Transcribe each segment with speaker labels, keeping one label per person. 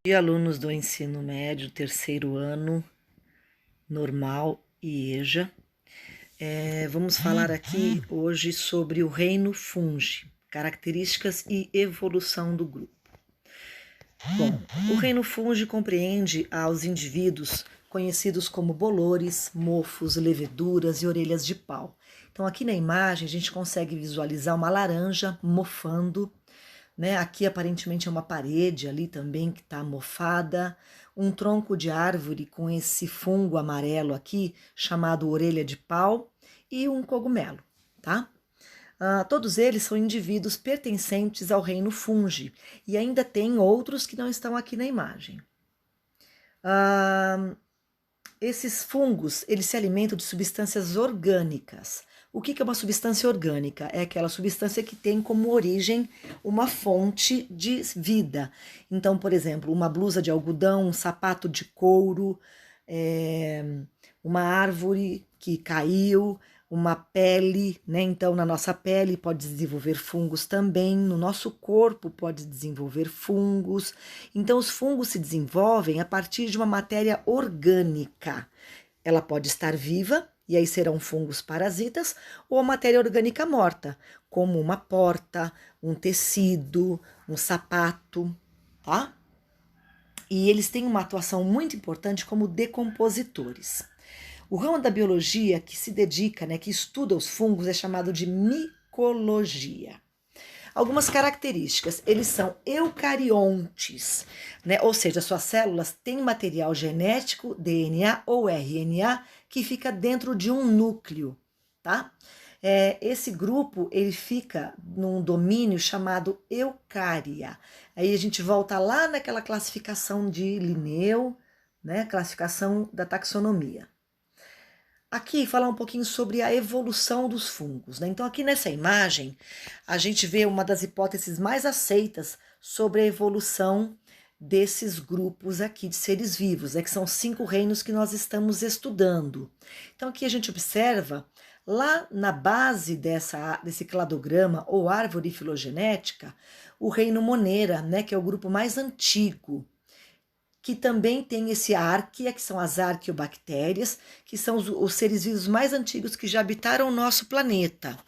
Speaker 1: E alunos do ensino médio, terceiro ano, normal e EJA. Vamos falar aqui hoje sobre o reino fungi, características e evolução do grupo. Bom, o reino fungi compreende aos indivíduos conhecidos como bolores, mofos, leveduras e orelhas de pau. Então, aqui na imagem, a gente consegue visualizar uma laranja mofando, né? Aqui aparentemente é uma parede ali também que está mofada, um tronco de árvore com esse fungo amarelo aqui, chamado orelha de pau, e um cogumelo, tá? Todos eles são indivíduos pertencentes ao reino fungi, e ainda tem outros que não estão aqui na imagem. Esses fungos, eles se alimentam de substâncias orgânicas. O que é uma substância orgânica? É aquela substância que tem como origem uma fonte de vida. Então, por exemplo, uma blusa de algodão, um sapato de couro, uma árvore que caiu, uma pele, né? Então, na nossa pele pode desenvolver fungos também, no nosso corpo pode desenvolver fungos. Então, os fungos se desenvolvem a partir de uma matéria orgânica. Ela pode estar viva, e aí serão fungos parasitas, ou a matéria orgânica morta, como uma porta, um tecido, um sapato, tá? E eles têm uma atuação muito importante como decompositores. O ramo da biologia que se dedica, né, que estuda os fungos, é chamado de micologia. Algumas características, eles são eucariontes, né? Ou seja, suas células têm material genético, DNA ou RNA, que fica dentro de um núcleo, tá? Esse grupo, ele fica num domínio chamado eucária. Aí a gente volta lá naquela classificação de Linneu, né? Classificação da taxonomia. Aqui falar um pouquinho sobre a evolução dos fungos, né? Então aqui nessa imagem a gente vê uma das hipóteses mais aceitas sobre a evolução desses grupos aqui de seres vivos, né? Que são 5 reinos que nós estamos estudando. Então aqui a gente observa lá na base desse cladograma ou árvore filogenética o reino Monera, né? Que é o grupo mais antigo, que também tem esse árquea, que são as arqueobactérias, que são os seres vivos mais antigos que já habitaram o nosso planeta.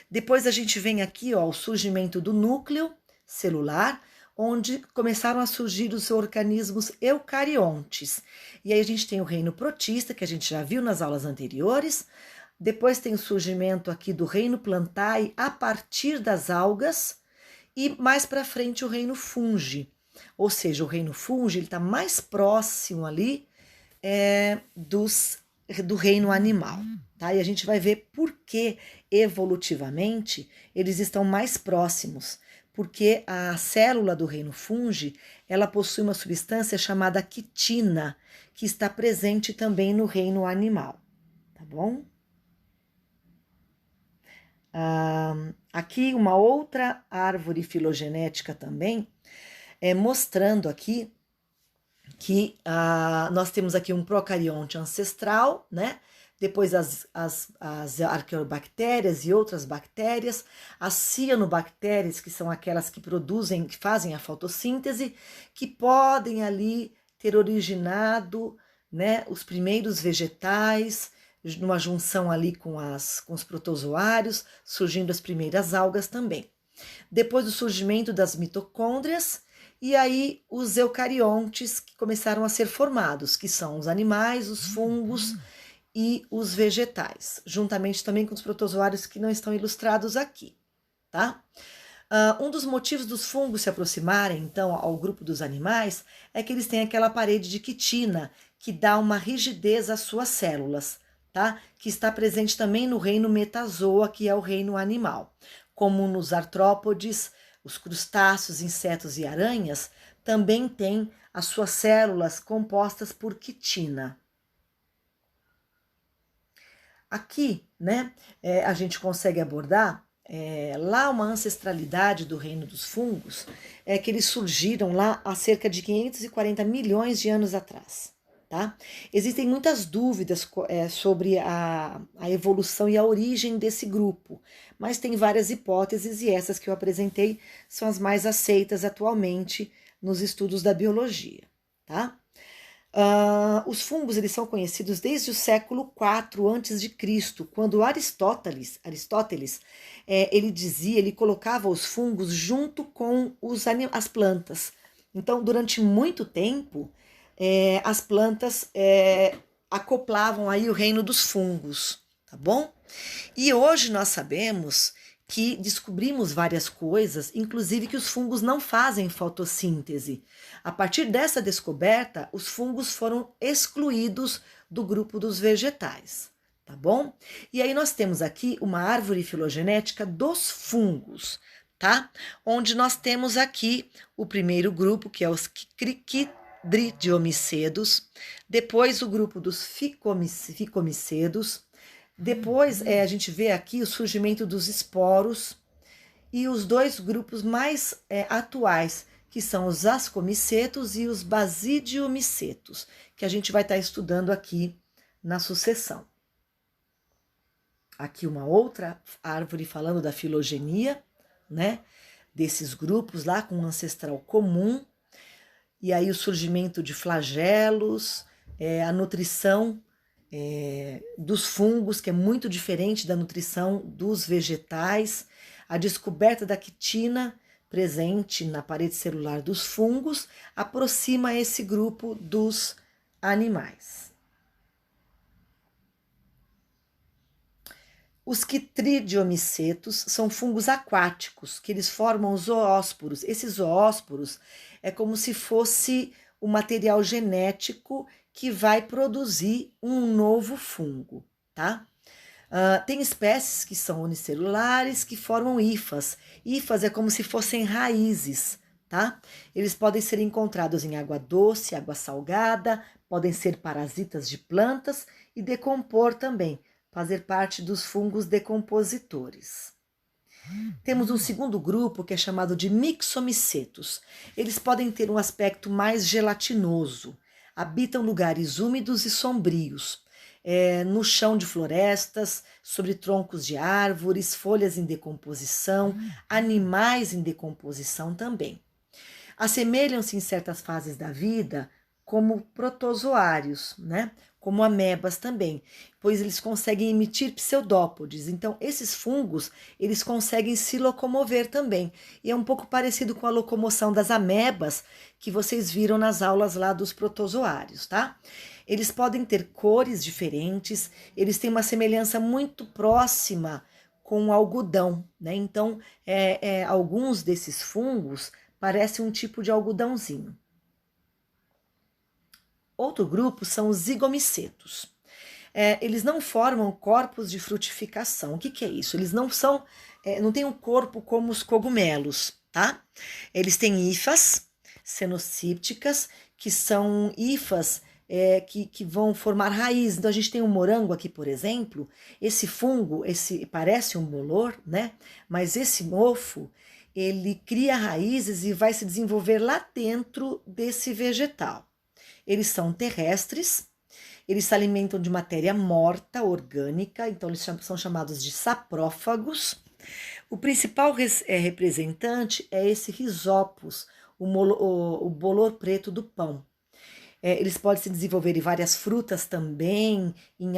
Speaker 1: Depois a gente vem aqui, ó, o surgimento do núcleo celular, onde começaram a surgir os organismos eucariontes. E aí a gente tem o reino protista, que a gente já viu nas aulas anteriores. Depois tem o surgimento aqui do reino plantae a partir das algas. E mais para frente o reino fungi. Ou seja, o reino fungi está mais próximo ali do reino animal. Tá? E a gente vai ver por que evolutivamente eles estão mais próximos. Porque a célula do reino fungi, ela possui uma substância chamada quitina, que está presente também no reino animal. Tá bom? Aqui uma outra árvore filogenética também, mostrando aqui que nós temos aqui um procarionte ancestral, né? Depois as arqueobactérias e outras bactérias, as cianobactérias, que são aquelas que produzem, que fazem a fotossíntese, que podem ali ter originado, né, os primeiros vegetais, numa junção ali com os protozoários, surgindo as primeiras algas também. Depois do surgimento das mitocôndrias, e aí os eucariontes que começaram a ser formados, que são os animais, os fungos e os vegetais, juntamente também com os protozoários que não estão ilustrados aqui, tá? Um dos motivos dos fungos se aproximarem, então, ao grupo dos animais é que eles têm aquela parede de quitina que dá uma rigidez às suas células, tá? Que está presente também no reino metazoa, que é o reino animal. Como nos artrópodes, os crustáceos, insetos e aranhas também têm as suas células compostas por quitina. Aqui, né, a gente consegue abordar lá uma ancestralidade do reino dos fungos, que eles surgiram lá há cerca de 540 milhões de anos atrás. Tá? Existem muitas dúvidas sobre a evolução e a origem desse grupo, mas tem várias hipóteses e essas que eu apresentei são as mais aceitas atualmente nos estudos da biologia, tá? Os fungos eles são conhecidos desde o século IV a.C., quando Aristóteles ele colocava os fungos junto com as plantas. Então, durante muito tempo, as plantas acoplavam aí o reino dos fungos, tá bom? E hoje nós sabemos que descobrimos várias coisas, inclusive que os fungos não fazem fotossíntese. A partir dessa descoberta, os fungos foram excluídos do grupo dos vegetais, tá bom? E aí nós temos aqui uma árvore filogenética dos fungos, tá? Onde nós temos aqui o primeiro grupo, que é os Quitridiomicedos, depois o grupo dos Ficomicedos, depois a gente vê aqui o surgimento dos esporos e os dois grupos mais atuais, que são os ascomicetos e os basidiomicetos, que a gente vai estar estudando aqui na sucessão. Aqui uma outra árvore falando da filogenia, né? Desses grupos lá com um ancestral comum, e aí o surgimento de flagelos, a nutrição dos fungos, que é muito diferente da nutrição dos vegetais, a descoberta da quitina presente na parede celular dos fungos aproxima esse grupo dos animais. Os quitridiomicetos são fungos aquáticos, que eles formam zoósporos. Esses zoósporos é como se fosse o material genético que vai produzir um novo fungo, tá? Tem espécies que são unicelulares, que formam hifas. Hifas é como se fossem raízes, tá? Eles podem ser encontrados em água doce, água salgada, podem ser parasitas de plantas e decompor também, fazer parte dos fungos decompositores. Temos um segundo grupo que é chamado de mixomicetos. Eles podem ter um aspecto mais gelatinoso, habitam lugares úmidos e sombrios, no chão de florestas, sobre troncos de árvores, folhas em decomposição, animais em decomposição também. Assemelham-se em certas fases da vida como protozoários, né? Como amebas também, pois eles conseguem emitir pseudópodes. Então, esses fungos, eles conseguem se locomover também. E é um pouco parecido com a locomoção das amebas que vocês viram nas aulas lá dos protozoários, tá? Eles podem ter cores diferentes, eles têm uma semelhança muito próxima com o algodão, né? Então, alguns desses fungos parecem um tipo de algodãozinho. Outro grupo são os zigomicetos. Eles não formam corpos de frutificação. O que é isso? Eles não têm um corpo como os cogumelos, tá? Eles têm hifas cenocípticas, que são hifas que vão formar raiz. Então, a gente tem um morango aqui, por exemplo. Esse fungo, parece um bolor, né? Mas esse mofo, ele cria raízes e vai se desenvolver lá dentro desse vegetal. Eles são terrestres, eles se alimentam de matéria morta, orgânica, então eles são chamados de saprófagos. O principal representante é esse Rhizopus, o bolor preto do pão. Eles podem se desenvolver em várias frutas também, em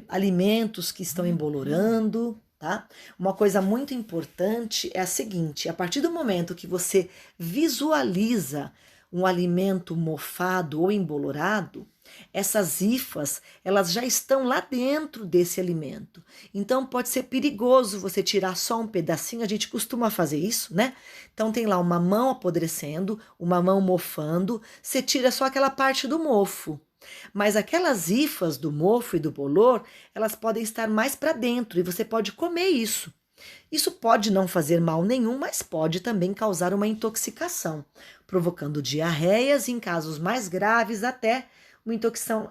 Speaker 1: alimentos que estão embolorando, tá? Uma coisa muito importante é a seguinte: a partir do momento que você visualiza um alimento mofado ou embolorado, essas hifas, elas já estão lá dentro desse alimento. Então, pode ser perigoso você tirar só um pedacinho, a gente costuma fazer isso, né? Então, tem lá uma mão apodrecendo, uma mão mofando, você tira só aquela parte do mofo. Mas aquelas hifas do mofo e do bolor, elas podem estar mais para dentro e você pode comer isso. Isso pode não fazer mal nenhum, mas pode também causar uma intoxicação, provocando diarreias e, em casos mais graves, até uma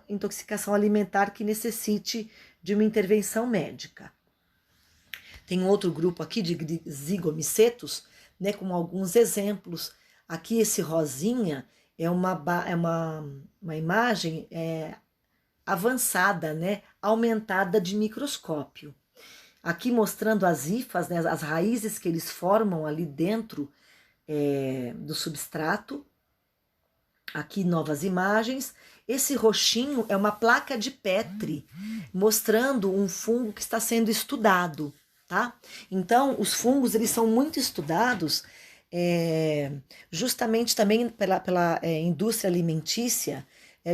Speaker 1: intoxicação alimentar que necessite de uma intervenção médica. Tem um outro grupo aqui de zigomicetos, né, com alguns exemplos. Aqui esse rosinha é uma imagem avançada, né, aumentada de microscópio. Aqui mostrando as hifas, né, as raízes que eles formam ali dentro do substrato. Aqui novas imagens. Esse roxinho é uma placa de Petri, mostrando um fungo que está sendo estudado, tá? Então, os fungos, eles são muito estudados justamente também pela indústria alimentícia,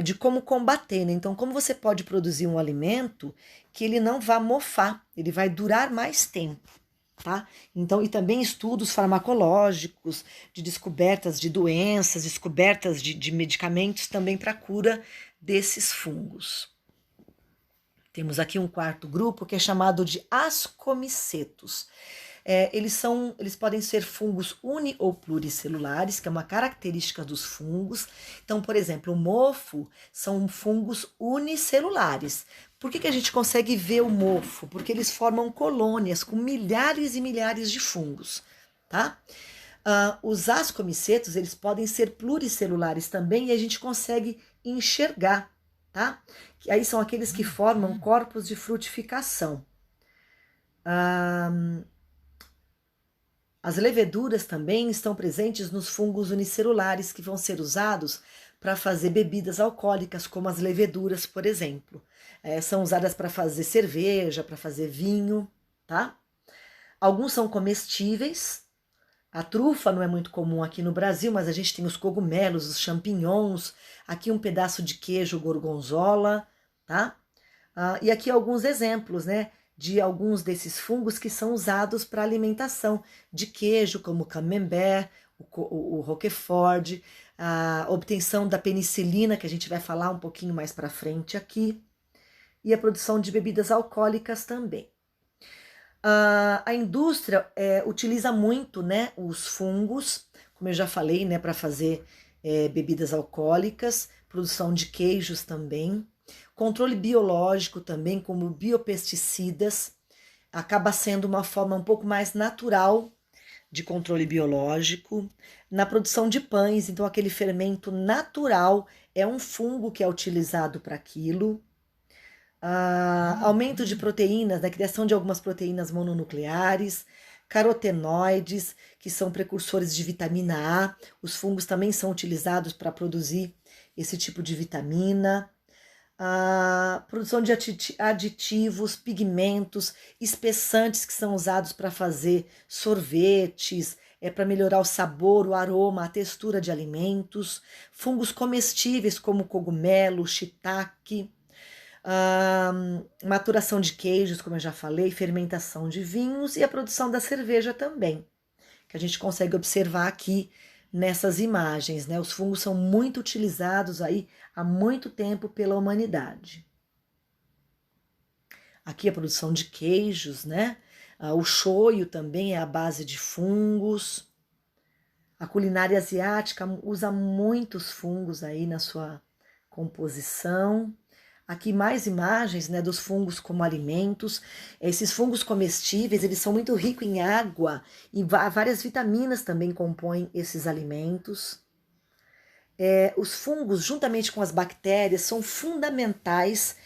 Speaker 1: de como combater, né? Então, como você pode produzir um alimento que ele não vá mofar, ele vai durar mais tempo. Tá? Então, e também estudos farmacológicos, de descobertas de doenças, descobertas de medicamentos também para a cura desses fungos. Temos aqui um quarto grupo que é chamado de ascomicetos. Eles podem ser fungos uni ou pluricelulares, que é uma característica dos fungos. Então, por exemplo, o mofo são fungos unicelulares. Por que a gente consegue ver o mofo? Porque eles formam colônias com milhares e milhares de fungos, tá? Os ascomicetos, eles podem ser pluricelulares também e a gente consegue enxergar, tá? Que aí são aqueles que formam corpos de frutificação. As leveduras também estão presentes nos fungos unicelulares que vão ser usados para fazer bebidas alcoólicas, como as leveduras, por exemplo. São usadas para fazer cerveja, para fazer vinho, tá? Alguns são comestíveis. A trufa não é muito comum aqui no Brasil, mas a gente tem os cogumelos, os champignons, aqui um pedaço de queijo gorgonzola, tá? E aqui alguns exemplos, né, de alguns desses fungos que são usados para alimentação de queijo, como o camembert, o roquefort, a obtenção da penicilina, que a gente vai falar um pouquinho mais para frente aqui, e a produção de bebidas alcoólicas também. A indústria utiliza muito, né, os fungos, como eu já falei, né, para fazer bebidas alcoólicas, produção de queijos também, controle biológico também, como biopesticidas, acaba sendo uma forma um pouco mais natural de controle biológico. Na produção de pães, então aquele fermento natural é um fungo que é utilizado para aquilo. Aumento de proteínas, na criação de algumas proteínas mononucleares, carotenoides, que são precursores de vitamina A. Os fungos também são utilizados para produzir esse tipo de vitamina. Produção de aditivos, pigmentos, espessantes que são usados para fazer sorvetes, para melhorar o sabor, o aroma, a textura de alimentos. Fungos comestíveis como cogumelo, shiitake. Maturação de queijos, como eu já falei, fermentação de vinhos e a produção da cerveja também, que a gente consegue observar aqui nessas imagens, né? Os fungos são muito utilizados aí há muito tempo pela humanidade. Aqui a produção de queijos, né? O shoyu também é a base de fungos. A culinária asiática usa muitos fungos aí na sua composição. Aqui mais imagens, né, dos fungos como alimentos. Esses fungos comestíveis, eles são muito ricos em água e várias vitaminas também compõem esses alimentos. Os fungos, juntamente com as bactérias, são fundamentais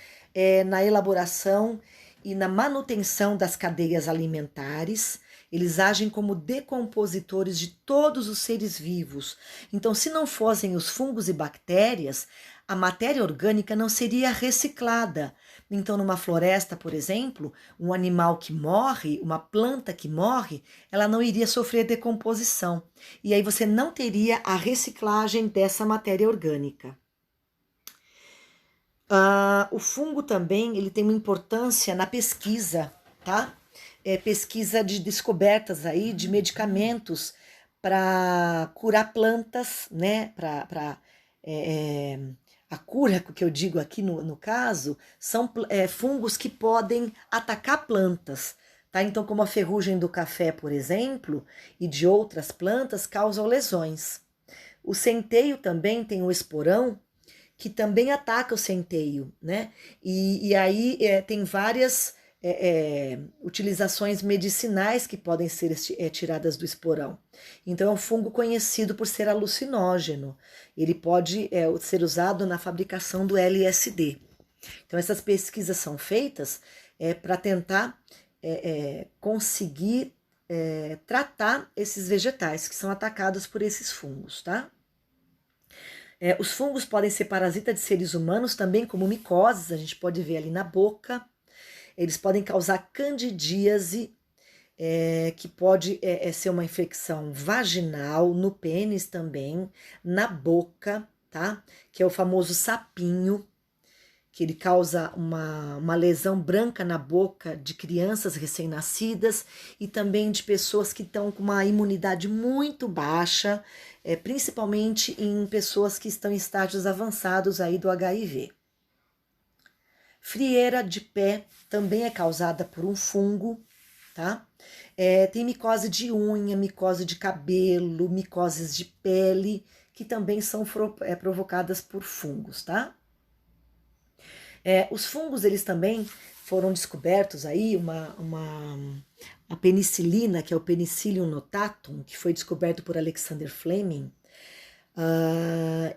Speaker 1: na elaboração e na manutenção das cadeias alimentares. Eles agem como decompositores de todos os seres vivos. Então, se não fossem os fungos e bactérias, a matéria orgânica não seria reciclada. Então, numa floresta, por exemplo, um animal que morre, uma planta que morre, ela não iria sofrer decomposição. E aí você não teria a reciclagem dessa matéria orgânica. O fungo também ele tem uma importância na pesquisa, tá? Pesquisa de descobertas aí de medicamentos para curar plantas, né? A cura que eu digo aqui no caso são fungos que podem atacar plantas, tá? Então, como a ferrugem do café, por exemplo, e de outras plantas causam lesões. O centeio também tem o esporão, que também ataca o centeio, né? E aí tem várias utilizações medicinais que podem ser tiradas do esporão. Então, é um fungo conhecido por ser alucinógeno. Ele pode ser usado na fabricação do LSD. Então, essas pesquisas são feitas para tentar conseguir tratar esses vegetais que são atacados por esses fungos, tá? Os fungos podem ser parasitas de seres humanos também, como micoses, a gente pode ver ali na boca. Eles podem causar candidíase, que pode ser uma infecção vaginal, no pênis também, na boca, tá? Que é o famoso sapinho, que ele causa uma lesão branca na boca de crianças recém-nascidas e também de pessoas que estão com uma imunidade muito baixa, principalmente em pessoas que estão em estágios avançados aí do HIV. Frieira de pé também é causada por um fungo, tá? Tem micose de unha, micose de cabelo, micoses de pele, que também são provocadas por fungos, tá? Os fungos, eles também foram descobertos aí, a penicilina, que é o Penicillium notatum, que foi descoberto por Alexander Fleming,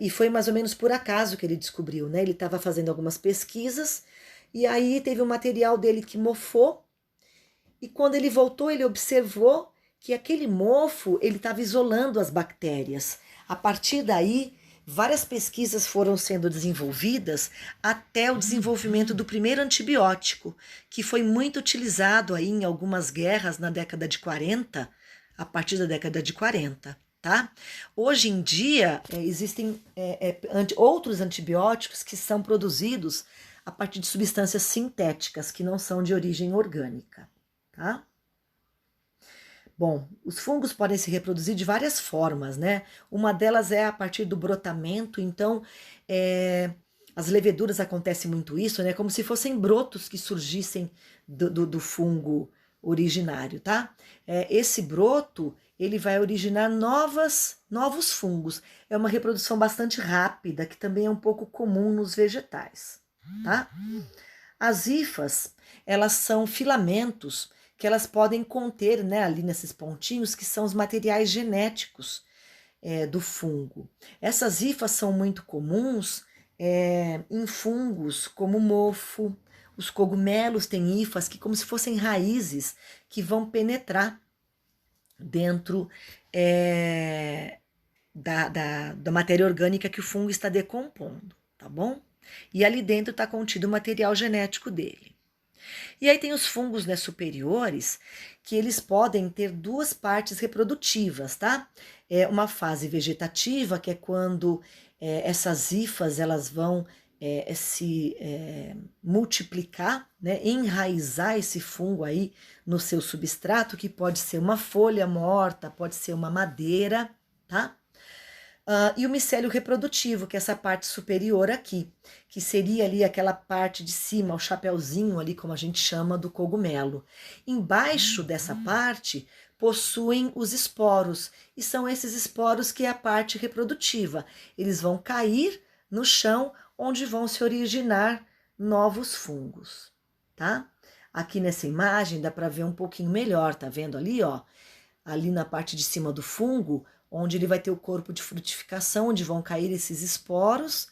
Speaker 1: e foi mais ou menos por acaso que ele descobriu, né? Ele estava fazendo algumas pesquisas, e aí teve um material dele que mofou, e quando ele voltou, ele observou que aquele mofo, ele estava isolando as bactérias. A partir daí, várias pesquisas foram sendo desenvolvidas até o desenvolvimento do primeiro antibiótico, que foi muito utilizado aí em algumas guerras na década de 40, a partir da década de 40, tá? Hoje em dia, existem outros antibióticos que são produzidos a partir de substâncias sintéticas, que não são de origem orgânica, tá? Bom, os fungos podem se reproduzir de várias formas, né? Uma delas é a partir do brotamento, então as leveduras acontece muito isso, né? Como se fossem brotos que surgissem do fungo originário, tá? Esse broto, ele vai originar novos fungos. É uma reprodução bastante rápida, que também é um pouco comum nos vegetais, tá? As hifas, elas são filamentos que elas podem conter, né, ali nesses pontinhos, que são os materiais genéticos do fungo. Essas hifas são muito comuns em fungos, como o mofo. Os cogumelos têm hifas que, como se fossem raízes, que vão penetrar dentro da matéria orgânica que o fungo está decompondo, tá bom? E ali dentro está contido o material genético dele. E aí tem os fungos, né, superiores, que eles podem ter duas partes reprodutivas, tá? Uma fase vegetativa, que é quando essas hifas elas vão se multiplicar, né, enraizar esse fungo aí no seu substrato, que pode ser uma folha morta, pode ser uma madeira, tá? E o micélio reprodutivo, que é essa parte superior aqui, que seria ali aquela parte de cima, o chapeuzinho ali, como a gente chama, do cogumelo. Embaixo dessa parte possuem os esporos, e são esses esporos que é a parte reprodutiva. Eles vão cair no chão, onde vão se originar novos fungos, tá? Aqui nessa imagem dá para ver um pouquinho melhor, tá vendo ali, ó? Ali na parte de cima do fungo, onde ele vai ter o corpo de frutificação, onde vão cair esses esporos,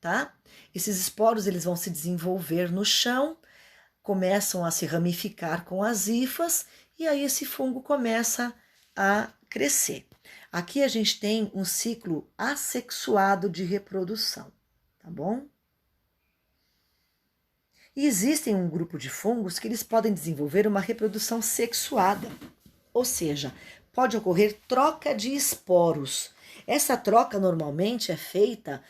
Speaker 1: tá? Esses esporos, eles vão se desenvolver no chão, começam a se ramificar com as hifas, e aí esse fungo começa a crescer. Aqui a gente tem um ciclo assexuado de reprodução, tá bom? E existem um grupo de fungos que eles podem desenvolver uma reprodução sexuada, ou seja, pode ocorrer troca de esporos. Essa troca normalmente é feita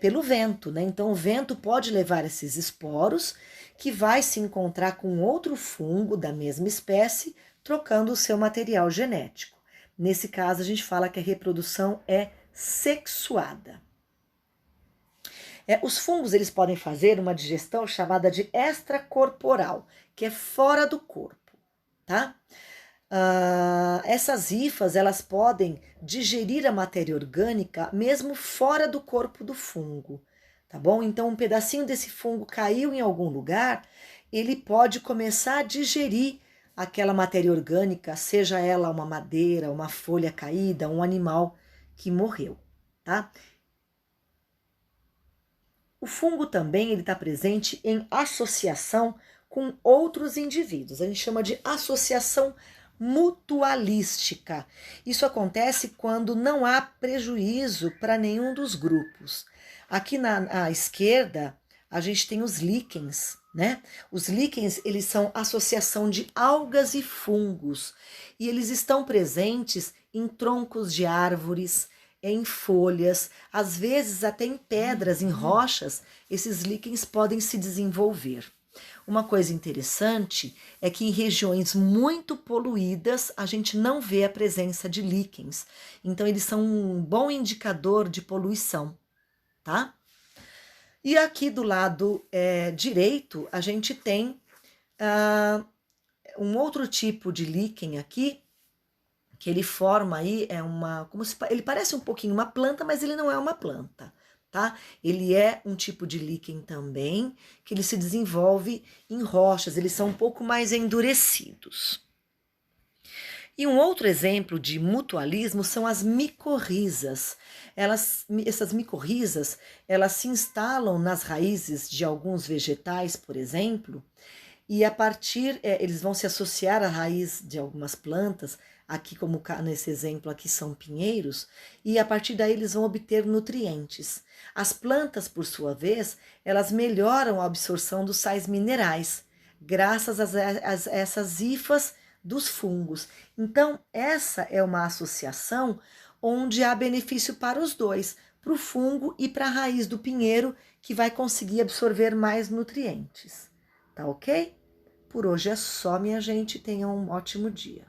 Speaker 1: pelo vento, né? Então o vento pode levar esses esporos, que vai se encontrar com outro fungo da mesma espécie, trocando o seu material genético. Nesse caso, a gente fala que a reprodução é sexuada. Os fungos, eles podem fazer uma digestão chamada de extracorporal, que é fora do corpo, tá? Essas hifas, elas podem digerir a matéria orgânica mesmo fora do corpo do fungo, tá bom? Então, um pedacinho desse fungo caiu em algum lugar, ele pode começar a digerir aquela matéria orgânica, seja ela uma madeira, uma folha caída, um animal que morreu, tá? O fungo também ele está presente em associação com outros indivíduos. A gente chama de associação mutualística. Isso acontece quando não há prejuízo para nenhum dos grupos. Aqui à esquerda, a gente tem os líquens, né? Os líquens, eles são associação de algas e fungos, e eles estão presentes em troncos de árvores, em folhas, às vezes até em pedras, em rochas, esses líquens podem se desenvolver. Uma coisa interessante é que em regiões muito poluídas a gente não vê a presença de líquens. Então eles são um bom indicador de poluição, tá? E aqui do lado direito a gente tem um outro tipo de líquen aqui, que ele forma aí, ele parece um pouquinho uma planta, mas ele não é uma planta, tá? Ele é um tipo de líquen também, que ele se desenvolve em rochas, eles são um pouco mais endurecidos. E um outro exemplo de mutualismo são as micorrizas. Essas micorrizas, elas se instalam nas raízes de alguns vegetais, por exemplo, e a partir, eles vão se associar à raiz de algumas plantas, aqui como nesse exemplo aqui são pinheiros, e a partir daí eles vão obter nutrientes. As plantas, por sua vez, elas melhoram a absorção dos sais minerais, graças a essas hifas dos fungos. Então, essa é uma associação onde há benefício para os dois, para o fungo e para a raiz do pinheiro, que vai conseguir absorver mais nutrientes. Tá ok? Por hoje é só, minha gente. Tenham um ótimo dia.